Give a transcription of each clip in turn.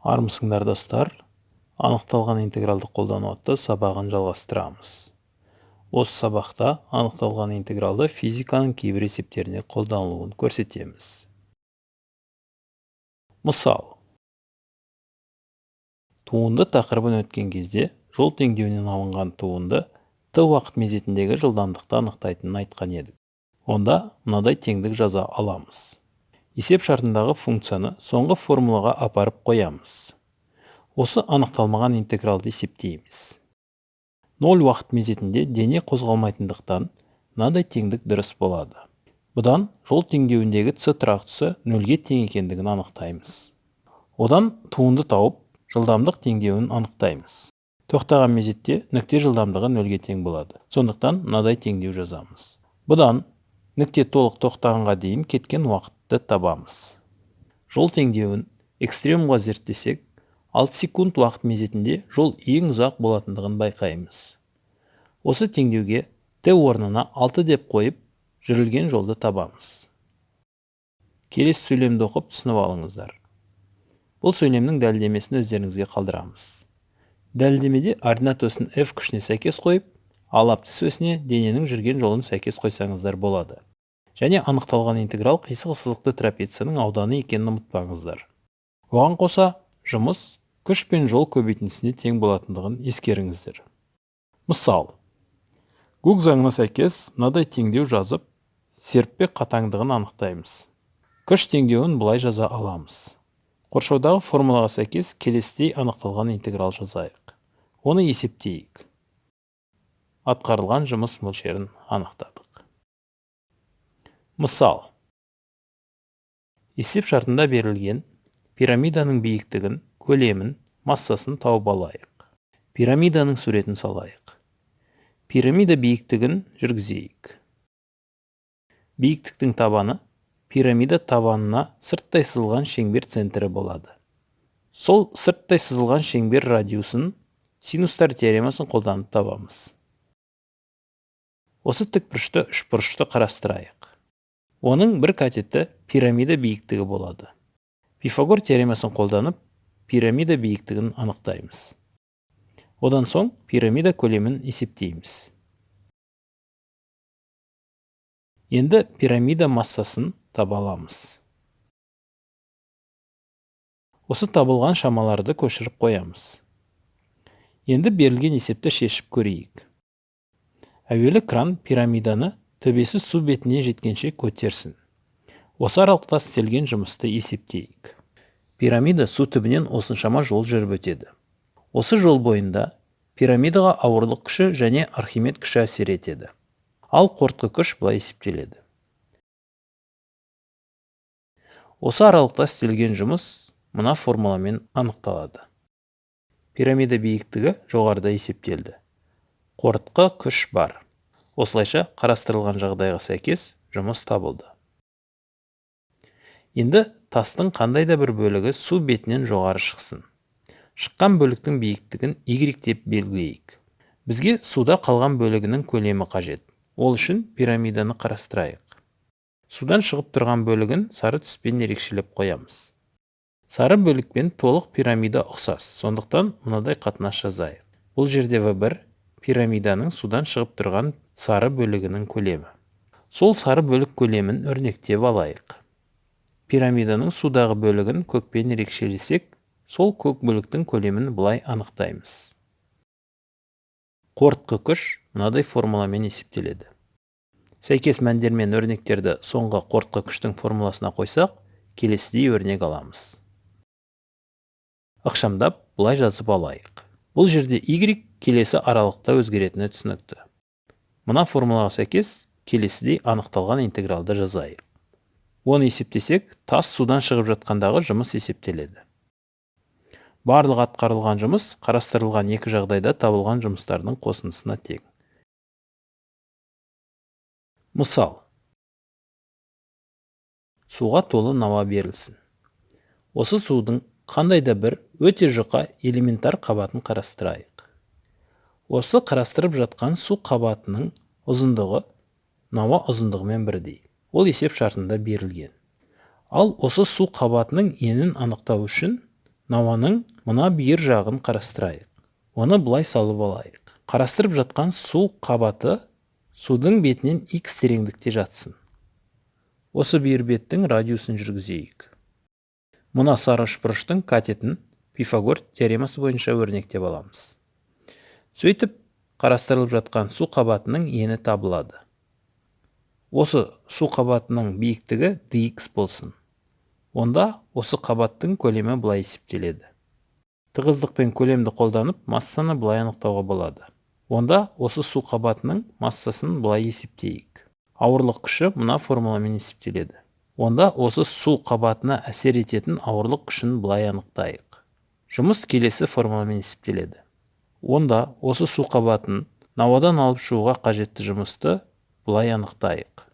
Армысыңдар достар, анықталған интегралды қолдану атты сабағын жалғастырамыз. Осы сабақта анықталған интегралды физиканың кейбір есептеріне қолданылуын көрсетеміз. Мысал, туынды тақырыбын өткен кезде жол теңдеуінен алынған туынды t уақыт мезетіндегі жылдамдықты анықтайтынын айтқан едік. Онда мынадай теңдік жаза аламыз. Есеп шартындағы функцияны соңғы формулаға апарып қоямыз. Осы анықталмаған интегралды есептейміз. 0 уақыт мезетінде дене қозғалмайтындықтан мынадай теңдік дұрыс болады. Бұдан жол теңдеуіндегі c тұрақтысы 0-ге тең екендігін анықтаймыз. Одан туынды тауып, жылдамдық теңдеуін анықтаймыз. Тоқтаған мезетте нүкте жылдамдығы 0-ге тең болады. Сондықтан мынадай теңдеу жазамыз. Бұдан нүкте толық тоқтағанға дейін кеткен уақытты табамыз. Жол теңдеуін экстремумға зерттесек, 6 секунд уақыт мезетінде жол ең ұзақ болатындығын байқаймыз. Осы теңдеуге t орнына 6 деп қойып, жүрілген жолды табамыз. Келесі сөйлемді оқып түсініп алыңыздар. Бұл сөйлемнің дәлелдемесін өздеріңізге қалдырамыз. Дәлелдемеде ординат осін f күшіне сәйкес қойып, ал абсцисс осіне дененің жүрген жолын сәйкес қойсаңыздар болады. Және анықталған интеграл қисық сызықты трапецияның ауданы екенін ұмытпаңыздар. Оған қоса, жұмыс күш пен жол көбейтіндісіне тең болатындығын ескеріңіздер. Мысал, Гук заңына сәйкес мынадай теңдеу жазып, серіппе қатаңдығын анықтаймыз. Күш теңдеуін былай жаза аламыз. Қоршаудағы формулаға сәйкес келесідей анықталған интеграл жазайық. Оны есептейік. Атқарылған жұмыс мөлшерін анықтадық. Мысал, есеп шартында берілген пирамиданың биіктігін, көлемін, массасын тауып алайық. Пирамиданың суретін салайық. Пирамида биіктігін жүргізейік. Биіктіктің табаны пирамида табанына сырттай сызылған шеңбер центрі болады. Сол сырттай сызылған шеңбер радиусын синустар теоремасын қолданып табамыз. Осы тікбұрышты үшбұрышты қарастырайық. Оның бір катеті пирамида биіктігі болады. Пифагор теоремасын қолданып, пирамида биіктігін анықтаймыз. Одан соң пирамида көлемін есептейміз. Енді пирамида массасын таба аламыз. Осы табылған шамаларды көшіріп қоямыз. Енді берілген есепті шешіп көрейік. Әуелі кран пирамиданы төбесі су бетіне жеткенше көтерсін. Осы аралықта істелген жұмысты есептейік. Пирамида су түбінен осыншама жол жүріп өтеді. Осы жол бойында пирамидаға ауырлық күші және Архимед күші әсер етеді. Ал қортқы күш былай есептеледі. Осы аралықта істелген жұмыс мына формуламен анықталады. Пирамида биіктігі жоғарыда есептелді. Қортқы күш бар. Осылайша қарастырылған жағдайға сәйкес жұмыс табылды. Енді тастың қандай да бір бөлігі су бетінен жоғары шықсын. Шыққан бөліктің биіктігін y деп белгілейік. Бізге суда қалған бөлігінің көлемі қажет. Ол үшін пирамиданы қарастырайық. Судан шығып тұрған бөлігін сары түспен ерекшелеп қоямыз. Сары бөлікпен толық пирамида ұқсас, сондықтан мынадай қатынас жазайық. Бұл жерде V1 пирамиданың судан шығып тұрған сары бөлігінің көлемі. Сол сары бөлік көлемін өрнектеп алайық. Пирамиданың судағы бөлігін көкпен ерекшелесек, сол көк бөліктің көлемін былай анықтаймыз. Қортқы күш мынадай формуламен есептеледі. Сәйкес мәндер мен өрнектерді соңғы қортқы күштің формуласына қойсақ, келесідей өрнек аламыз. Ықшамдап былай жазып алайық. Бұл жерде y келесі аралықта өзгеретіні түсінікті. Мына формулаға сәйкес келесідей анықталған интегралды жазайық. Оны есептесек, тас судан шығып жатқандағы жұмыс есептеледі. Барлық атқарылған жұмыс қарастырылған екі жағдайда табылған жұмыстардың қосындысына тең. Мысал, суға толы науа берілсін. Осы судың қандай да бір өте жұқа элементар қабатын қарастырайық. Осы қарастырып жатқан су қабатының ұзындығы науа ұзындығымен бірдей. Ол есеп шартында берілген. Ал осы су қабатының енін анықтау үшін науаның мына бүйір жағын қарастырайық. Оны былай салып алайық. Қарастырып жатқан су қабаты судың бетінен x тереңдікте жатсын. Осы бүйір беттің радиусын жүргізейік. Мына сары үшбұрыштың катетін Пифагор теоремасы бойынша өрнектеп аламыз. Сөйтіп, қарастырылып жатқан су қабатының ені табылады. Осы су қабатының биіктігі dx болсын. Онда осы қабаттың көлемі былай есептеледі. Тығыздық пен көлемді қолданып, массаны былай анықтауға болады. Онда осы су қабатының массасын былай есептейік. Ауырлық күші мына формуламен есептеледі. Онда осы су қабатына әсер ететін ауырлық күшін былай анықтайық. Жұмыс келесі формуламен есептеледі. Онда осы су қабатын науадан алып шығуға қажетті жұмысты былай анықтайық.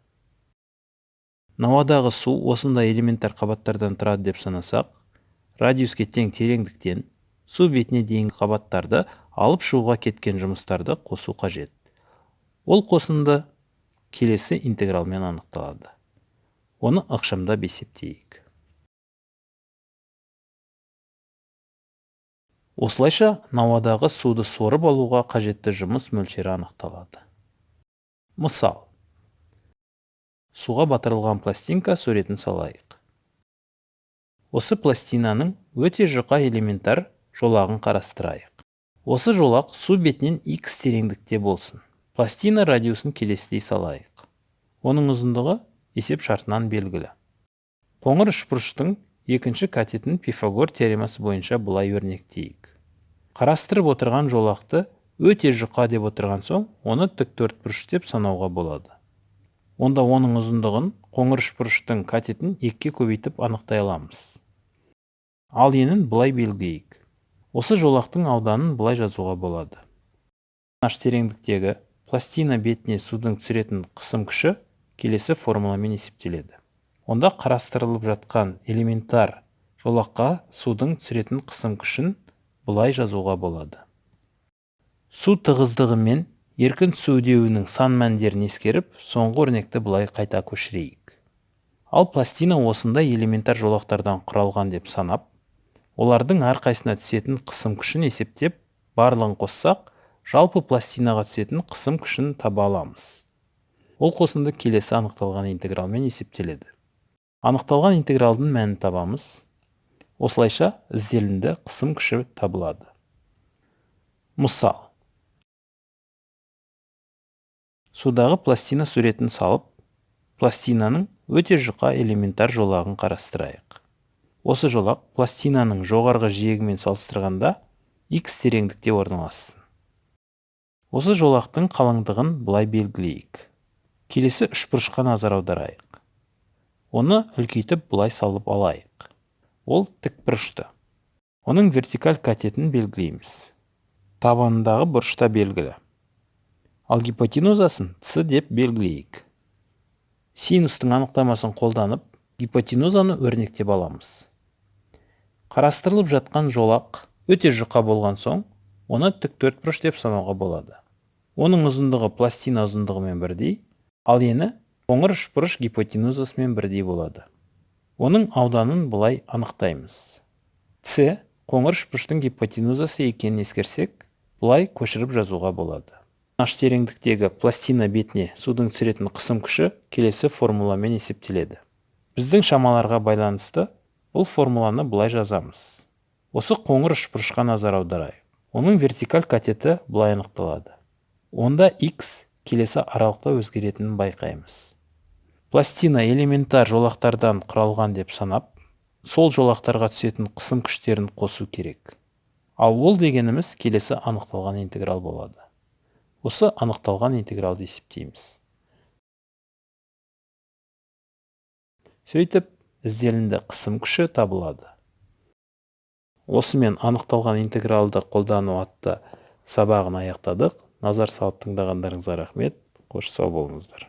Науадағы су осындай элементар қабаттардан тұрады деп санасақ, радиуске тең тереңдіктен су бетіне дейінгі қабаттарды алып шығуға кеткен жұмыстарды қосу қажет. Ол қосынды келесі интегралмен анықталады. Оны ықшамдап есептейік. Осылайша науадағы суды сорып алуға қажетті жұмыс мөлшері анықталады. Мысал. Суға батырылған пластинка суретін салайық. Осы пластинаның өте жұқа элементар жолағын қарастырайық. Осы жолақ су бетінен x тереңдікте болсын. Пластина радиусын келесідей салайық. Оның ұзындығы есеп шартынан белгілі. Қоңыр үшбұрыштың екінші катетін Пифагор теоремасы бойынша былай өрнектейік. Қарастырып отырған жолақты өте жұқа деп отырған соң, оны тіктөртбұрыш деп санауға болады. Онда оның ұзындығын қоңыр үшбұрыштың катетін 2-ке көбейтіп анықтай аламыз. Ал енін былай белгілейік. Осы жолақтың ауданын былай жазуға болады. H тереңдіктегі пластина бетіне судың түсіретін қысым күші келесі формуламен есептеледі. Онда қарастырылып жатқан элементар жолаққа судың түсіретін қысым күшін былай жазуға болады. Су тығыздығы мен еркін су үдеуінің сан мәндерін ескеріп, соңғы өрнекті былай қайта көшірейік. Ал пластина осындай элементар жолақтардан құралған деп санап, олардың әрқайсына түсетін қысым күшін есептеп, барлығын қоссақ, жалпы пластинаға түсетін қысым күшін таба аламыз. Ол қосынды келесі анықталған интегралмен есептеледі. Анықталған интегралдың мәнін табамыз. Осылайша ізделінді қысым күші табылады. Мысал. Судағы пластина суретін салып, пластинаның өте жұқа элементар жолағын қарастырайық. Осы жолақ пластинаның жоғарғы жиегімен салыстырғанда x тереңдікте орналассын. Осы жолақтың қалыңдығын былай белгілейік. Келесі үшбұрышқа назар аударайық. Оны үлкейтіп былай салып алайық. Ол тікбұрышты. Оның вертикаль катетін белгілейміз. Табанындағы бұрышта белгілі. Ал гипотенузасын с деп белгілейік. Синустың анықтамасын қолданып, гипотенузаны өрнектеп аламыз. Қарастырылып жатқан жолақ өте жұқа болған соң, оны тіктөртбұрыш деп санауға болады. Оның ұзындығы пластина ұзындығымен бірдей, ал ені қоңыр үшбұрыш гипотенузасымен бірдей болады. Оның ауданын былай анықтаймыз. С қоңыр үшбұрыштың гипотенузасы екенін ескерсек, былай көшіріп жазуға болады. H тереңдіктегі пластина бетіне судың түсіретін қысым күші келесі формуламен есептеледі. Біздің шамаларға байланысты бұл формуланы былай жазамыз. Осы қоңыр үшбұрышқа назар аударайық. Оның вертикаль катеті былай анықталады. Онда x келесі аралықта өзгеретінін байқаймыз. Пластина элементар жолақтардан құралған деп санап, сол жолақтарға түсетін қысым күштерін қосу керек. Ал ол дегеніміз келесі анықталған интеграл болады. Осы анықталған интегралды есептейміз. Сөйтіп, ізделінді қысым күші табылады. Осымен анықталған интегралды қолдану атты сабағын аяқтадық. Назар салып тыңдағандарыңызға рахмет. Қош сау болыңыздар.